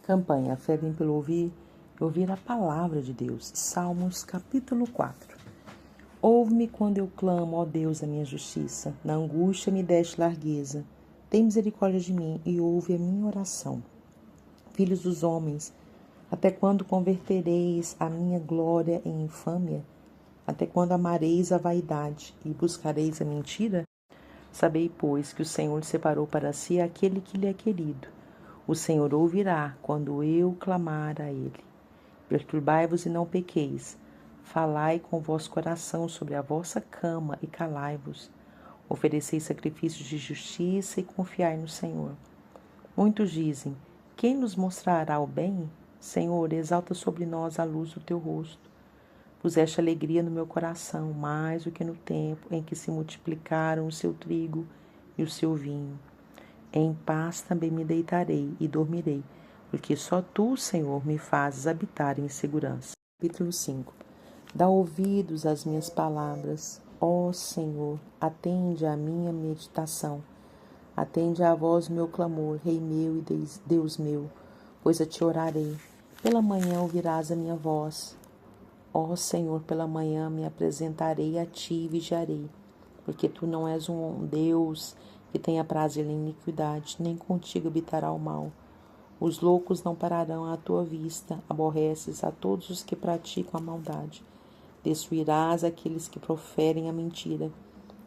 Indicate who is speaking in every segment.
Speaker 1: Campanha, a fé vem pelo ouvir a palavra de Deus. Salmos, capítulo 4. Ouve-me quando eu clamo, ó Deus, a minha justiça. Na angústia me deste largueza. Tem misericórdia de mim e ouve a minha oração. Filhos dos homens, até quando convertereis a minha glória em infâmia? Até quando amareis a vaidade e buscareis a mentira? Sabei, pois, que o Senhor separou para si aquele que lhe é querido. O Senhor ouvirá quando eu clamar a Ele. Perturbai-vos e não pequeis. Falai com o vosso coração sobre a vossa cama e calai-vos. Oferecei sacrifícios de justiça e confiai no Senhor. Muitos dizem, quem nos mostrará o bem? Senhor, exalta sobre nós a luz do teu rosto. Puseste alegria no meu coração, mais do que no tempo em que se multiplicaram o seu trigo e o seu vinho. Em paz também me deitarei e dormirei, porque só tu, Senhor, me fazes habitar em segurança. Capítulo 5. Dá ouvidos às minhas palavras. Ó Senhor, atende à minha meditação. Atende à voz do meu clamor, Rei meu e Deus meu, pois a ti orarei. Pela manhã ouvirás a minha voz. Ó Senhor, pela manhã me apresentarei a ti e vigiarei, porque tu não és um Deus que tenha prazer em iniquidade, nem contigo habitará o mal. Os loucos não pararão à tua vista, aborreces a todos os que praticam a maldade. Destruirás aqueles que proferem a mentira.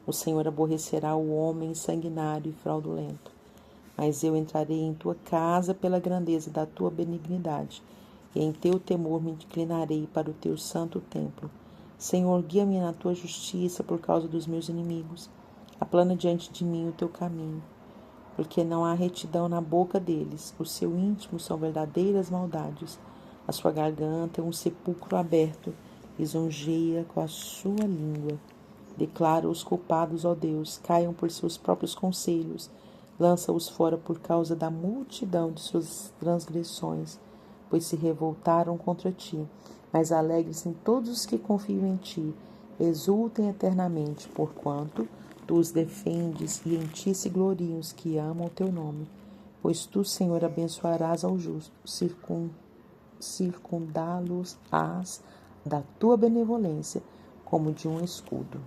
Speaker 1: O Senhor aborrecerá o homem sanguinário e fraudulento. Mas eu entrarei em tua casa pela grandeza da tua benignidade, e em teu temor me inclinarei para o teu santo templo. Senhor, guia-me na tua justiça por causa dos meus inimigos. Aplana diante de mim o teu caminho, porque não há retidão na boca deles. O seu íntimo são verdadeiras maldades. A sua garganta é um sepulcro aberto, lisonjeia com a sua língua. Declara os culpados, ó Deus, caiam por seus próprios conselhos. Lança-os fora por causa da multidão de suas transgressões, pois se revoltaram contra ti. Mas alegre-se todos os que confiam em ti, exultem eternamente, porquanto tu os defendes e em ti se gloriam os que amam o teu nome. Pois tu, Senhor, abençoarás ao justo, circundá-los-ás da tua benevolência, como de um escudo.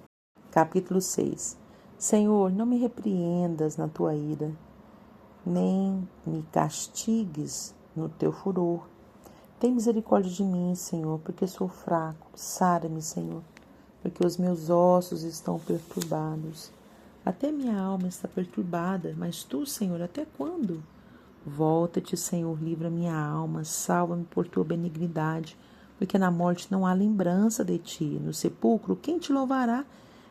Speaker 1: Capítulo 6. Senhor, não me repreendas na tua ira, nem me castigues no teu furor. Tem misericórdia de mim, Senhor, porque sou fraco. Sara-me, Senhor, porque os meus ossos estão perturbados. Até minha alma está perturbada, mas tu, Senhor, até quando? Volta-te, Senhor, livra minha alma, salva-me por tua benignidade, porque na morte não há lembrança de ti. No sepulcro, quem te louvará?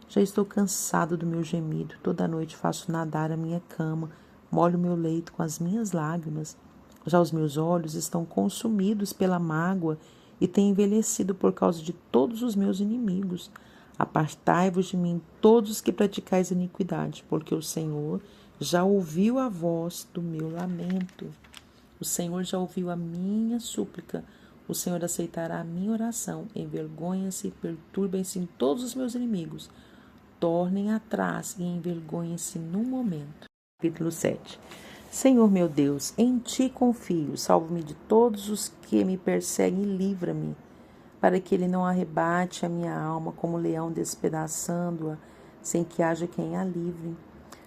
Speaker 1: Já estou cansado do meu gemido. Toda noite faço nadar a minha cama, molho o meu leito com as minhas lágrimas. Já os meus olhos estão consumidos pela mágoa e têm envelhecido por causa de todos os meus inimigos. Apartai-vos de mim, todos os que praticais iniquidade, porque o Senhor já ouviu a voz do meu lamento. O Senhor já ouviu a minha súplica. O Senhor aceitará a minha oração. Envergonhem-se e perturbem-se todos os meus inimigos. Tornem atrás e envergonhem-se num momento. Capítulo 7. Senhor meu Deus, em ti confio. Salva-me de todos os que me perseguem e livra-me, para que ele não arrebate a minha alma como leão despedaçando-a, sem que haja quem a livre.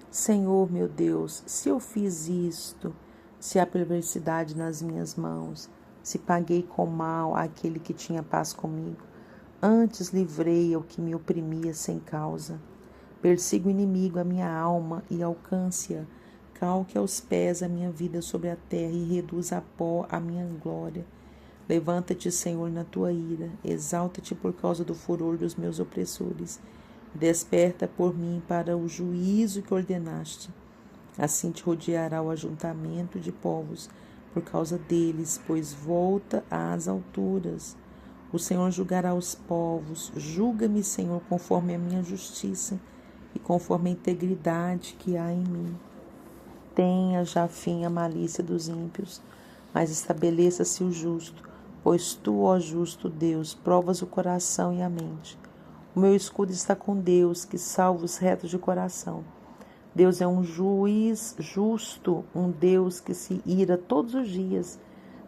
Speaker 1: Senhor meu Deus, se eu fiz isto, se há perversidade nas minhas mãos, se paguei com mal àquele que tinha paz comigo, antes livrei ao que me oprimia sem causa. Persiga o inimigo a minha alma e alcance-a. Calque aos pés a minha vida sobre a terra e reduza a pó a minha glória. Levanta-te, Senhor, na tua ira. Exalta-te por causa do furor dos meus opressores. Desperta por mim para o juízo que ordenaste. Assim te rodeará o ajuntamento de povos por causa deles, pois volta às alturas. O Senhor julgará os povos. Julga-me, Senhor, conforme a minha justiça e conforme a integridade que há em mim. Tenha já fim a malícia dos ímpios, mas estabeleça-se o justo, pois tu, ó justo Deus, provas o coração e a mente. O meu escudo está com Deus, que salva os retos de coração. Deus é um juiz justo, um Deus que se ira todos os dias.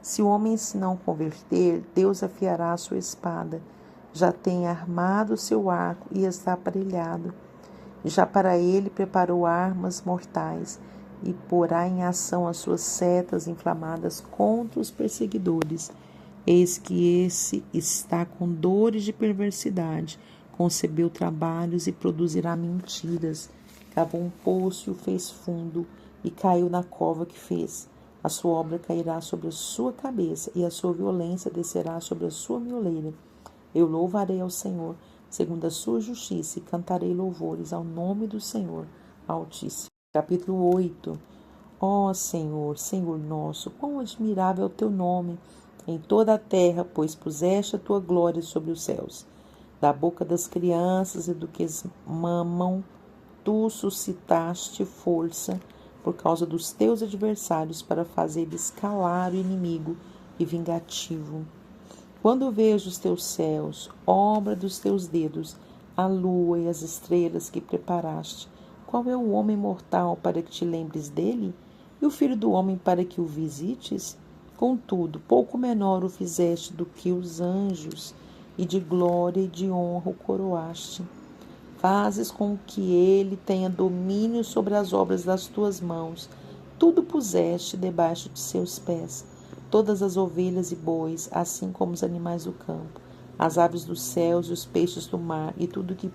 Speaker 1: Se o homem se não converter, Deus afiará a sua espada. Já tem armado o seu arco e está aparelhado. Já para ele preparou armas mortais e porá em ação as suas setas inflamadas contra os perseguidores. Eis que esse está com dores de perversidade, concebeu trabalhos e produzirá mentiras. Cavou um poço e o fez fundo, e caiu na cova que fez. A sua obra cairá sobre a sua cabeça, e a sua violência descerá sobre a sua mioleira. Eu louvarei ao Senhor, segundo a sua justiça, e cantarei louvores ao nome do Senhor Altíssimo. Capítulo 8. Ó Senhor, Senhor nosso, quão admirável é o teu nome em toda a terra, pois puseste a tua glória sobre os céus. Da boca das crianças e do que mamam, tu suscitaste força por causa dos teus adversários para fazeres calar o inimigo e vingativo. Quando vejo os teus céus, obra dos teus dedos, a lua e as estrelas que preparaste, qual é o homem mortal para que te lembres dele? E o filho do homem para que o visites? Contudo, pouco menor o fizeste do que os anjos, e de glória e de honra o coroaste. Fazes com que ele tenha domínio sobre as obras das tuas mãos. Tudo puseste debaixo de seus pés, todas as ovelhas e bois, assim como os animais do campo, as aves dos céus e os peixes do mar, e tudo que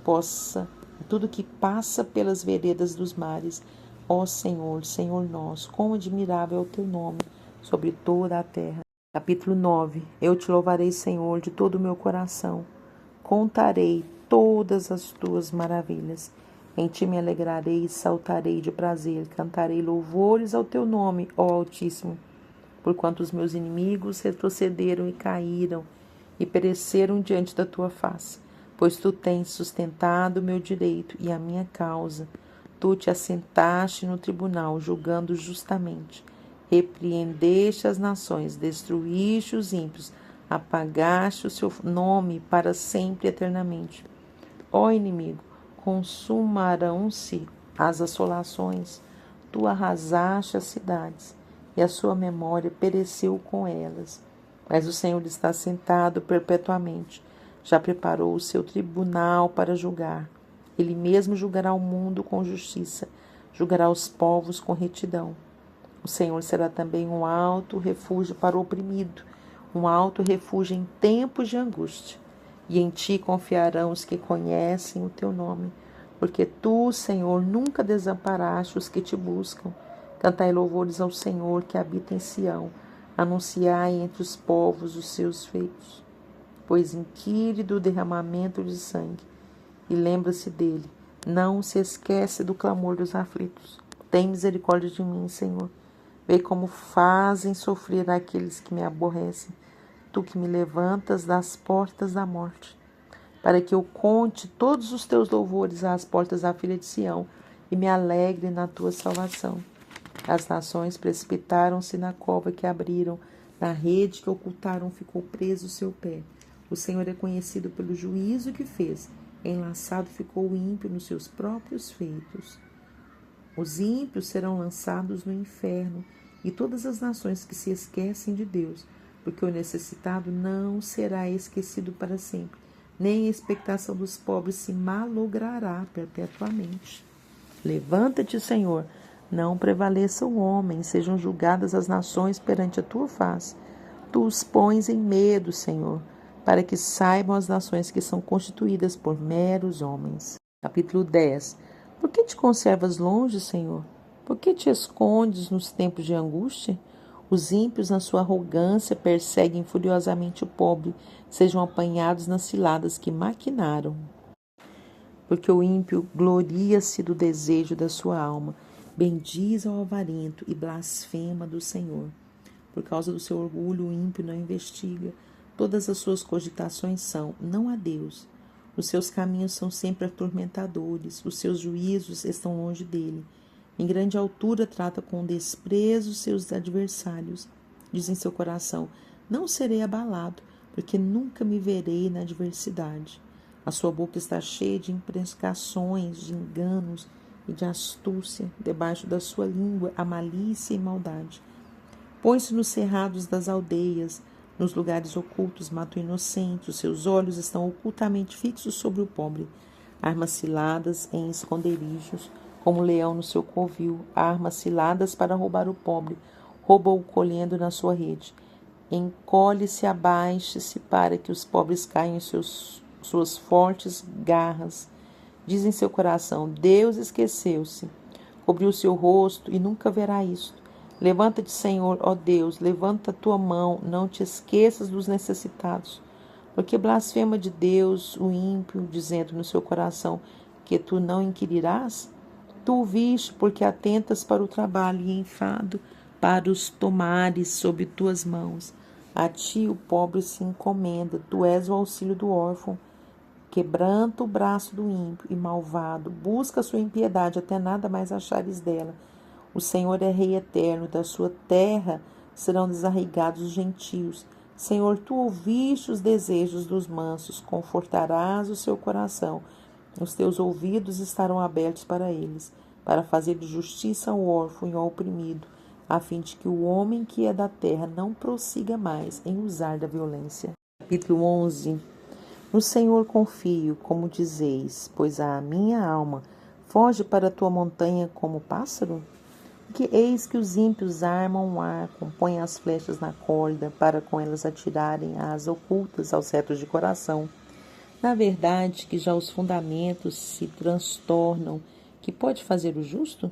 Speaker 1: passa pelas veredas dos mares. Ó Senhor, Senhor nosso, quão admirável é o teu nome sobre toda a terra. Capítulo 9. Eu te louvarei, Senhor, de todo o meu coração. Contarei todas as tuas maravilhas. Em ti me alegrarei e saltarei de prazer. Cantarei louvores ao teu nome, ó Altíssimo. Porquanto os meus inimigos retrocederam e caíram e pereceram diante da tua face. Pois tu tens sustentado o meu direito e a minha causa. Tu te assentaste no tribunal, julgando justamente. Repreendeste as nações, destruíste os ímpios, apagaste o seu nome para sempre e eternamente. Ó inimigo, consumarão-se as assolações. Tu arrasaste as cidades, e a sua memória pereceu com elas. Mas o Senhor está sentado perpetuamente. Já preparou o seu tribunal para julgar. Ele mesmo julgará o mundo com justiça, julgará os povos com retidão. O Senhor será também um alto refúgio para o oprimido, um alto refúgio em tempos de angústia. E em ti confiarão os que conhecem o teu nome, porque tu, Senhor, nunca desamparaste os que te buscam. Cantai louvores ao Senhor que habita em Sião, anunciai entre os povos os seus feitos. Pois inquire do derramamento de sangue, e lembra-se dele, não se esquece do clamor dos aflitos. Tem misericórdia de mim, Senhor. Vê como fazem sofrer aqueles que me aborrecem, tu que me levantas das portas da morte, para que eu conte todos os teus louvores às portas da filha de Sião e me alegre na tua salvação. As nações precipitaram-se na cova que abriram, na rede que ocultaram ficou preso o seu pé. O Senhor é conhecido pelo juízo que fez, enlaçado ficou o ímpio nos seus próprios feitos. Os ímpios serão lançados no inferno, e todas as nações que se esquecem de Deus, porque o necessitado não será esquecido para sempre, nem a expectação dos pobres se malogrará perpetuamente. Levanta-te, Senhor, não prevaleça o homem, sejam julgadas as nações perante a tua face. Tu os pões em medo, Senhor, para que saibam as nações que são constituídas por meros homens. Capítulo 10. Por que te conservas longe, Senhor? Por que te escondes nos tempos de angústia? Os ímpios, na sua arrogância, perseguem furiosamente o pobre, sejam apanhados nas ciladas que maquinaram. Porque o ímpio gloria-se do desejo da sua alma, bendiz ao avarento e blasfema do Senhor. Por causa do seu orgulho, o ímpio não investiga. Todas as suas cogitações são, não há Deus. Os seus caminhos são sempre atormentadores, os seus juízos estão longe dele. Em grande altura trata com desprezo seus adversários. Diz em seu coração, não serei abalado, porque nunca me verei na adversidade. A sua boca está cheia de imprecações, de enganos e de astúcia. Debaixo da sua língua há malícia e maldade. Põe-se nos cerrados das aldeias, nos lugares ocultos mata o inocente, os seus olhos estão ocultamente fixos sobre o pobre. Armas ciladas em esconderijos, como o leão no seu covil, armas ciladas para roubar o pobre, rouba-o colhendo na sua rede. Encolhe-se, abaixe-se para que os pobres caiam em suas fortes garras. Diz em seu coração: Deus esqueceu-se, cobriu seu rosto e nunca verá isto. Levanta-te, Senhor, ó Deus, levanta a tua mão, não te esqueças dos necessitados. Porque blasfema de Deus o ímpio, dizendo no seu coração que tu não inquirirás? Tu o viste, porque atentas para o trabalho e enfado, para os tomares sob tuas mãos. A ti o pobre se encomenda, tu és o auxílio do órfão. Quebranta o braço do ímpio e malvado, busca a sua impiedade até nada mais achares dela. O Senhor é Rei eterno, da sua terra serão desarraigados os gentios. Senhor, tu ouviste os desejos dos mansos, confortarás o seu coração. Os teus ouvidos estarão abertos para eles, para fazer justiça ao órfão e ao oprimido, a fim de que o homem que é da terra não prossiga mais em usar da violência. Capítulo 11. No Senhor confio, como dizeis, pois a minha alma foge para a tua montanha como pássaro? Porque eis que os ímpios armam um arco, põem as flechas na corda, para com elas atirarem as ocultas aos retos de coração. Na verdade, que já os fundamentos se transtornam, que pode fazer o justo?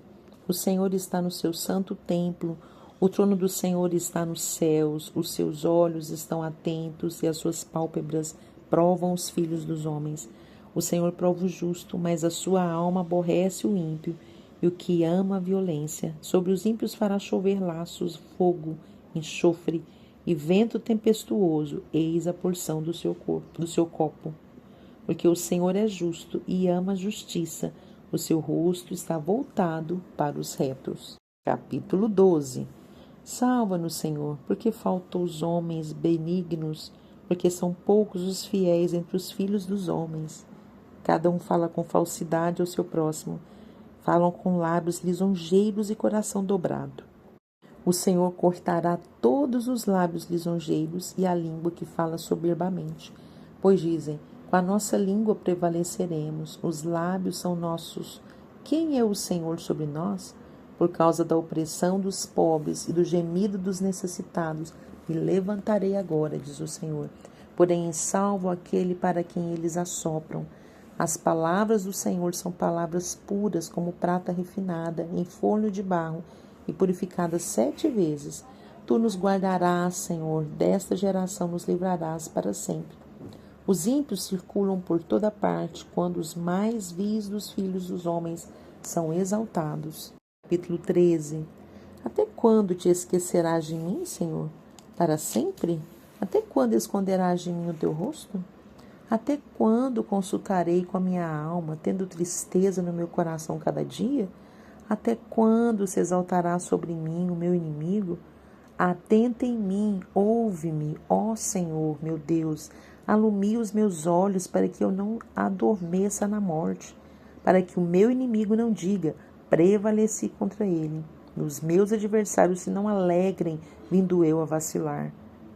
Speaker 1: O Senhor está no seu santo templo, o trono do Senhor está nos céus, os seus olhos estão atentos e as suas pálpebras provam os filhos dos homens. O Senhor prova o justo, mas a sua alma aborrece o ímpio, e o que ama a violência. Sobre os ímpios fará chover laços, fogo, enxofre e vento tempestuoso, eis a porção do seu copo. Porque o Senhor é justo e ama a justiça, o seu rosto está voltado para os retos. Capítulo 12. Salva-nos, Senhor, porque faltam os homens benignos, porque são poucos os fiéis entre os filhos dos homens. Cada um fala com falsidade ao seu próximo, falam com lábios lisonjeiros e coração dobrado. O Senhor cortará todos os lábios lisonjeiros e a língua que fala soberbamente, pois dizem: com a nossa língua prevaleceremos, os lábios são nossos. Quem é o Senhor sobre nós? Por causa da opressão dos pobres e do gemido dos necessitados, me levantarei agora, diz o Senhor. Porém, salvo aquele para quem eles assopram. As palavras do Senhor são palavras puras, como prata refinada, em forno de barro e purificada 7 vezes. Tu nos guardarás, Senhor, desta geração nos livrarás para sempre. Os ímpios circulam por toda parte, quando os mais vis dos filhos dos homens são exaltados. Capítulo 13. Até quando te esquecerás de mim, Senhor? Para sempre? Até quando esconderás de mim o teu rosto? Até quando consultarei com a minha alma, tendo tristeza no meu coração cada dia? Até quando se exaltará sobre mim o meu inimigo? Atenta em mim, ouve-me, ó Senhor, meu Deus. Alumia os meus olhos para que eu não adormeça na morte, para que o meu inimigo não diga: prevaleci contra ele. E os meus adversários se não alegrem, vindo eu a vacilar.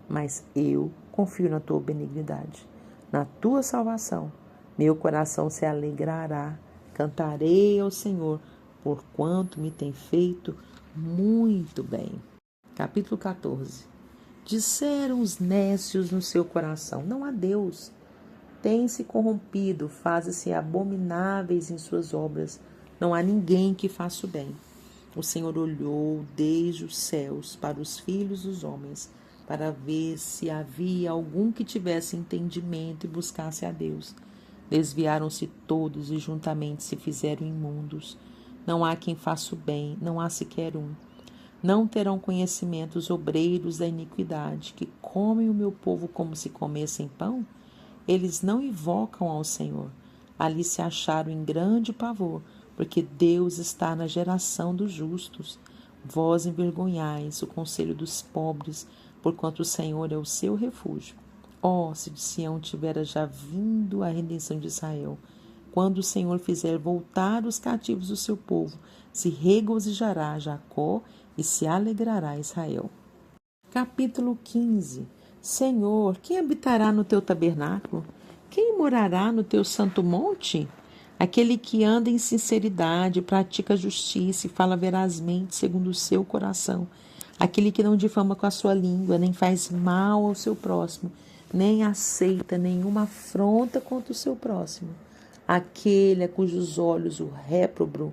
Speaker 1: Mas eu confio na tua benignidade. Na tua salvação, meu coração se alegrará. Cantarei ao Senhor, porquanto me tem feito muito bem. Capítulo 14. Disseram os nécios no seu coração: não há Deus. Tem-se corrompido, fazem-se abomináveis em suas obras. Não há ninguém que faça o bem. O Senhor olhou desde os céus para os filhos dos homens, para ver se havia algum que tivesse entendimento e buscasse a Deus. Desviaram-se todos e juntamente se fizeram imundos. Não há quem faça o bem, não há sequer um. Não terão conhecimento os obreiros da iniquidade, que comem o meu povo como se comessem pão? Eles não invocam ao Senhor. Ali se acharam em grande pavor, porque Deus está na geração dos justos. Vós envergonhais o conselho dos pobres, porquanto o Senhor é o seu refúgio. Oh, se de Sião tivera já vindo a redenção de Israel! Quando o Senhor fizer voltar os cativos do seu povo, se regozijará Jacó e se alegrará Israel. Capítulo 15. Senhor, quem habitará no teu tabernáculo? Quem morará no teu santo monte? Aquele que anda em sinceridade, pratica justiça e fala verazmente segundo o seu coração. Aquele que não difama com a sua língua, nem faz mal ao seu próximo, nem aceita nenhuma afronta contra o seu próximo. Aquele a cujos olhos o réprobo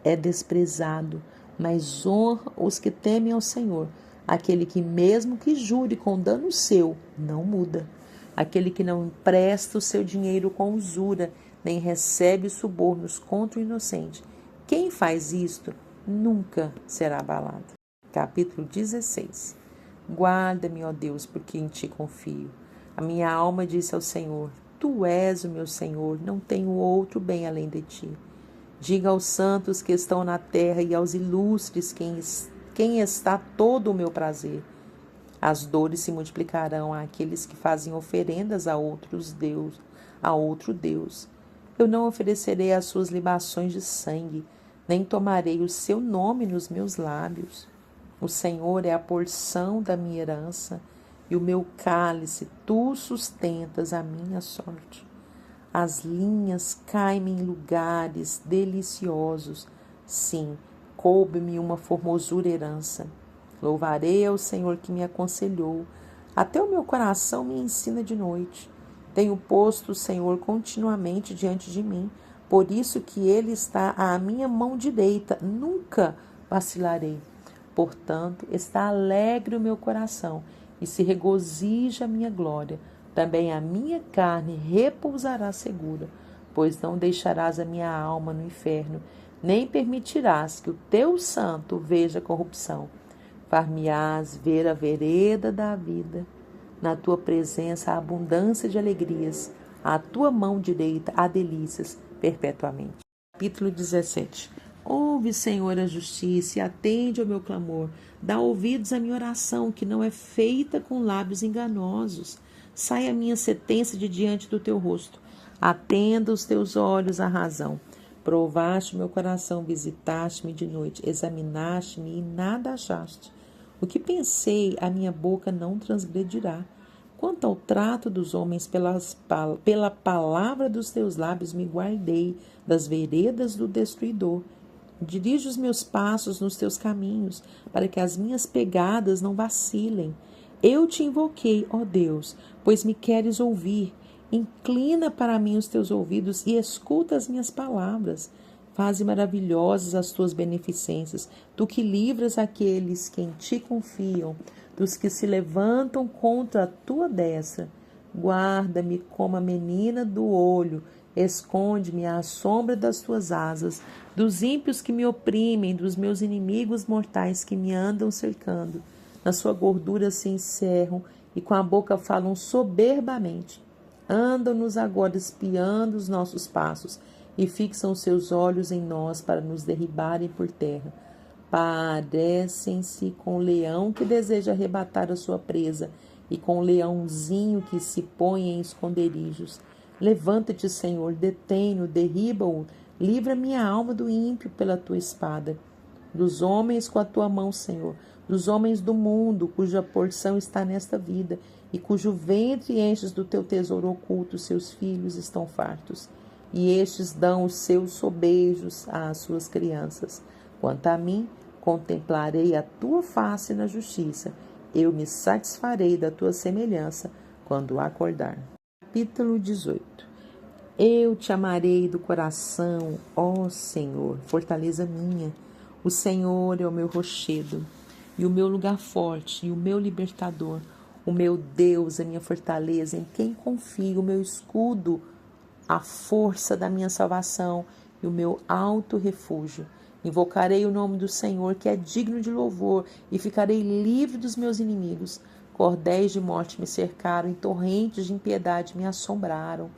Speaker 1: é desprezado, mas honra os que temem ao Senhor. Aquele que, mesmo que jure com dano seu, não muda. Aquele que não empresta o seu dinheiro com usura, nem recebe subornos contra o inocente. Quem faz isto nunca será abalado. Capítulo 16. Guarda-me, ó Deus, porque em ti confio. A minha alma disse ao Senhor: Tu és o meu Senhor, não tenho outro bem além de ti. Diga aos santos que estão na terra e aos ilustres quem está todo o meu prazer. As dores se multiplicarão àqueles que fazem oferendas a outro Deus. Eu não oferecerei as suas libações de sangue, nem tomarei o seu nome nos meus lábios. O Senhor é a porção da minha herança e o meu cálice, tu sustentas a minha sorte. As linhas caem-me em lugares deliciosos. Sim, coube-me uma formosura herança. Louvarei ao Senhor que me aconselhou. Até o meu coração me ensina de noite. Tenho posto o Senhor continuamente diante de mim. Por isso que Ele está à minha mão direita. Nunca vacilarei. Portanto, está alegre o meu coração e se regozija a minha glória. Também a minha carne repousará segura, pois não deixarás a minha alma no inferno, nem permitirás que o teu santo veja corrupção. Far-me-ás ver a vereda da vida. Na tua presença há abundância de alegrias, à tua mão direita há delícias perpetuamente. Capítulo 17. Ouve, Senhor, a justiça e atende ao meu clamor. Dá ouvidos à minha oração, que não é feita com lábios enganosos. Sai a minha sentença de diante do teu rosto. Atenda os teus olhos à razão. Provaste meu coração, visitaste-me de noite, examinaste-me e nada achaste. O que pensei, a minha boca não transgredirá. Quanto ao trato dos homens, pela palavra dos teus lábios me guardei das veredas do destruidor. Dirige os meus passos nos teus caminhos, para que as minhas pegadas não vacilem. Eu te invoquei, ó Deus, pois me queres ouvir. Inclina para mim os teus ouvidos e escuta as minhas palavras. Faze maravilhosas as tuas beneficências, tu que livras aqueles que em ti confiam, dos que se levantam contra a tua destra. Guarda-me como a menina do olho, esconde-me à sombra das tuas asas, dos ímpios que me oprimem, dos meus inimigos mortais que me andam cercando. Na sua gordura se encerram e com a boca falam soberbamente. Andam-nos agora espiando os nossos passos e fixam seus olhos em nós para nos derribarem por terra. Parecem-se com o leão que deseja arrebatar a sua presa e com o leãozinho que se põe em esconderijos. Levanta-te, Senhor, detém-no, derriba-o, livra minha alma do ímpio pela tua espada. Dos homens com a tua mão, Senhor, dos homens do mundo, cuja porção está nesta vida, e cujo ventre enches do teu tesouro oculto, seus filhos estão fartos, e estes dão os seus sobejos às suas crianças. Quanto a mim, contemplarei a tua face na justiça, eu me satisfarei da tua semelhança quando acordar. Capítulo 18. Eu te amarei do coração, ó Senhor, fortaleza minha. O Senhor é o meu rochedo, e o meu lugar forte, e o meu libertador, o meu Deus, a minha fortaleza, em quem confio, o meu escudo, a força da minha salvação e o meu alto refúgio. Invocarei o nome do Senhor, que é digno de louvor, e ficarei livre dos meus inimigos. Cordéis de morte me cercaram, e torrentes de impiedade me assombraram.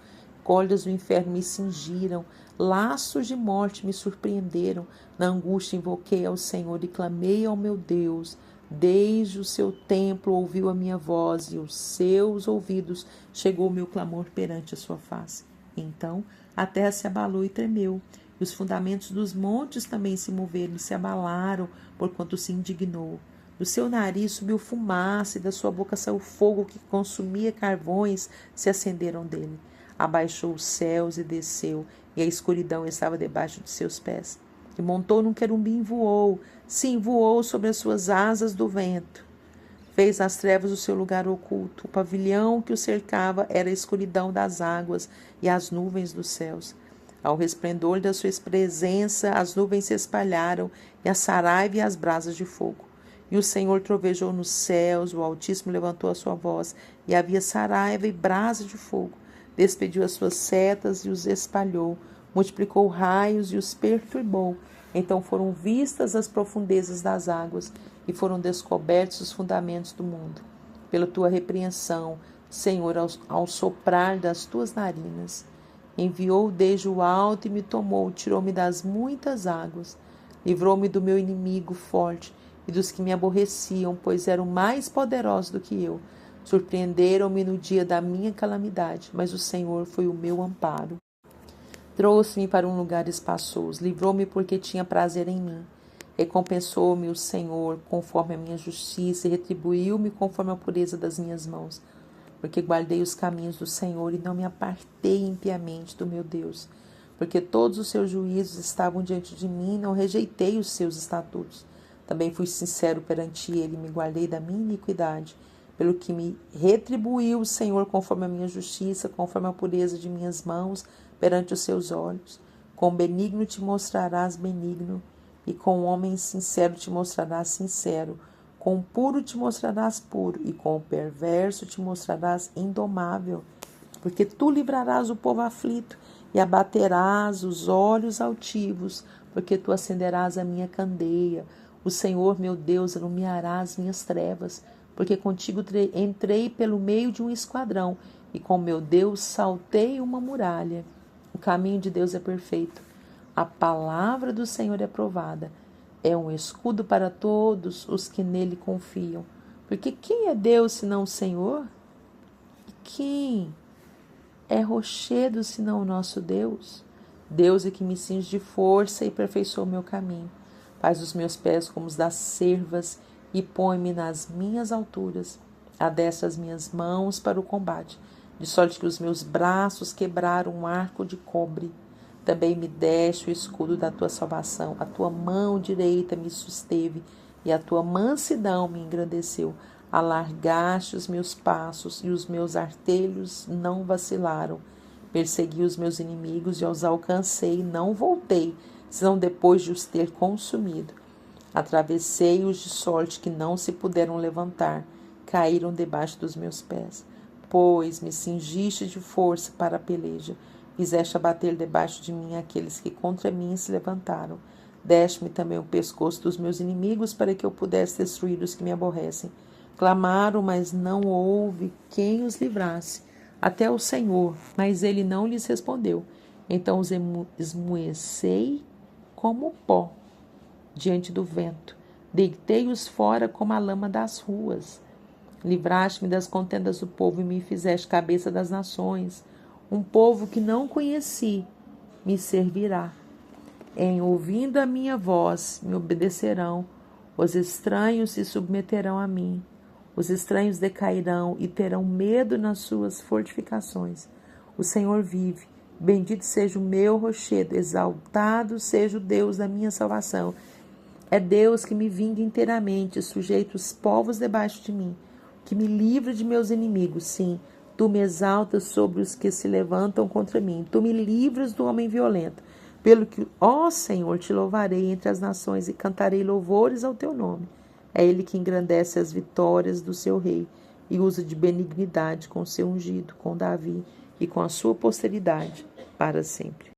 Speaker 1: Cordas do inferno me cingiram, laços de morte me surpreenderam. Na angústia invoquei ao Senhor e clamei ao meu Deus. Desde o seu templo ouviu a minha voz, e os seus ouvidos chegou o meu clamor perante a sua face. Então a terra se abalou e tremeu, e os fundamentos dos montes também se moveram e se abalaram, porquanto se indignou. Do seu nariz subiu fumaça e da sua boca saiu fogo que consumia carvões, se acenderam dele. Abaixou os céus e desceu, e a escuridão estava debaixo de seus pés. E montou num querubim, voou, sim, voou sobre as suas asas do vento. Fez as trevas o seu lugar oculto. O pavilhão que o cercava era a escuridão das águas e as nuvens dos céus. Ao resplendor da sua presença, as nuvens se espalharam, e a saraiva e as brasas de fogo. E o Senhor trovejou nos céus, o Altíssimo levantou a sua voz, e havia saraiva e brasa de fogo. Despediu as suas setas e os espalhou, multiplicou raios e os perturbou. Então foram vistas as profundezas das águas, e foram descobertos os fundamentos do mundo. Pela tua repreensão, Senhor, ao soprar das tuas narinas, enviou desde o alto e me tomou, tirou-me das muitas águas, livrou-me do meu inimigo forte e dos que me aborreciam, pois eram mais poderosos do que eu. Surpreenderam-me no dia da minha calamidade, mas o Senhor foi o meu amparo. Trouxe-me para um lugar espaçoso, livrou-me porque tinha prazer em mim. Recompensou-me o Senhor conforme a minha justiça e retribuiu-me conforme a pureza das minhas mãos. Porque guardei os caminhos do Senhor e não me apartei impiamente do meu Deus. Porque todos os seus juízos estavam diante de mim e não rejeitei os seus estatutos. Também fui sincero perante ele e me guardei da minha iniquidade, pelo que me retribuiu o Senhor conforme a minha justiça, conforme a pureza de minhas mãos perante os seus olhos. Com benigno te mostrarás benigno, e com homem sincero te mostrarás sincero. Com o puro te mostrarás puro, e com o perverso te mostrarás indomável. Porque tu livrarás o povo aflito, e abaterás os olhos altivos, porque tu acenderás a minha candeia. O Senhor, meu Deus, iluminará as minhas trevas, porque contigo entrei pelo meio de um esquadrão, e com meu Deus saltei uma muralha. O caminho de Deus é perfeito. A palavra do Senhor é provada. É um escudo para todos os que nele confiam. Porque quem é Deus senão o Senhor? E quem é rochedo senão o nosso Deus? Deus é que me cinge de força e aperfeiçoa o meu caminho. Faz os meus pés como os das cervas e põe-me nas minhas alturas. Adestra as minhas mãos para o combate, de sorte que os meus braços quebraram um arco de cobre. Também me deste o escudo da tua salvação, a tua mão direita me susteve e a tua mansidão me engrandeceu. Alargaste os meus passos e os meus artelhos não vacilaram. Persegui os meus inimigos e os alcancei, não voltei, senão depois de os ter consumido. Atravessei-os de sorte que não se puderam levantar, caíram debaixo dos meus pés. Pois me cingiste de força para a peleja, fizeste abater debaixo de mim aqueles que contra mim se levantaram. Deste-me também o pescoço dos meus inimigos para que eu pudesse destruir os que me aborrecem. Clamaram, mas não houve quem os livrasse. Até o Senhor, mas ele não lhes respondeu. Então os esmoecei como pó diante do vento. Deitei-os fora como a lama das ruas. Livraste-me das contendas do povo e me fizeste cabeça das nações. Um povo que não conheci me servirá. Em ouvindo a minha voz me obedecerão. Os estranhos se submeterão a mim. Os estranhos decairão e terão medo nas suas fortificações. O Senhor vive. Bendito seja o meu rochedo. Exaltado seja o Deus da minha salvação. É Deus que me vinga inteiramente, sujeito os povos debaixo de mim, que me livra de meus inimigos. Sim, tu me exaltas sobre os que se levantam contra mim. Tu me livras do homem violento. Pelo que, ó Senhor, te louvarei entre as nações e cantarei louvores ao teu nome. É ele que engrandece as vitórias do seu rei e usa de benignidade com o seu ungido, com Davi e com a sua posteridade para sempre.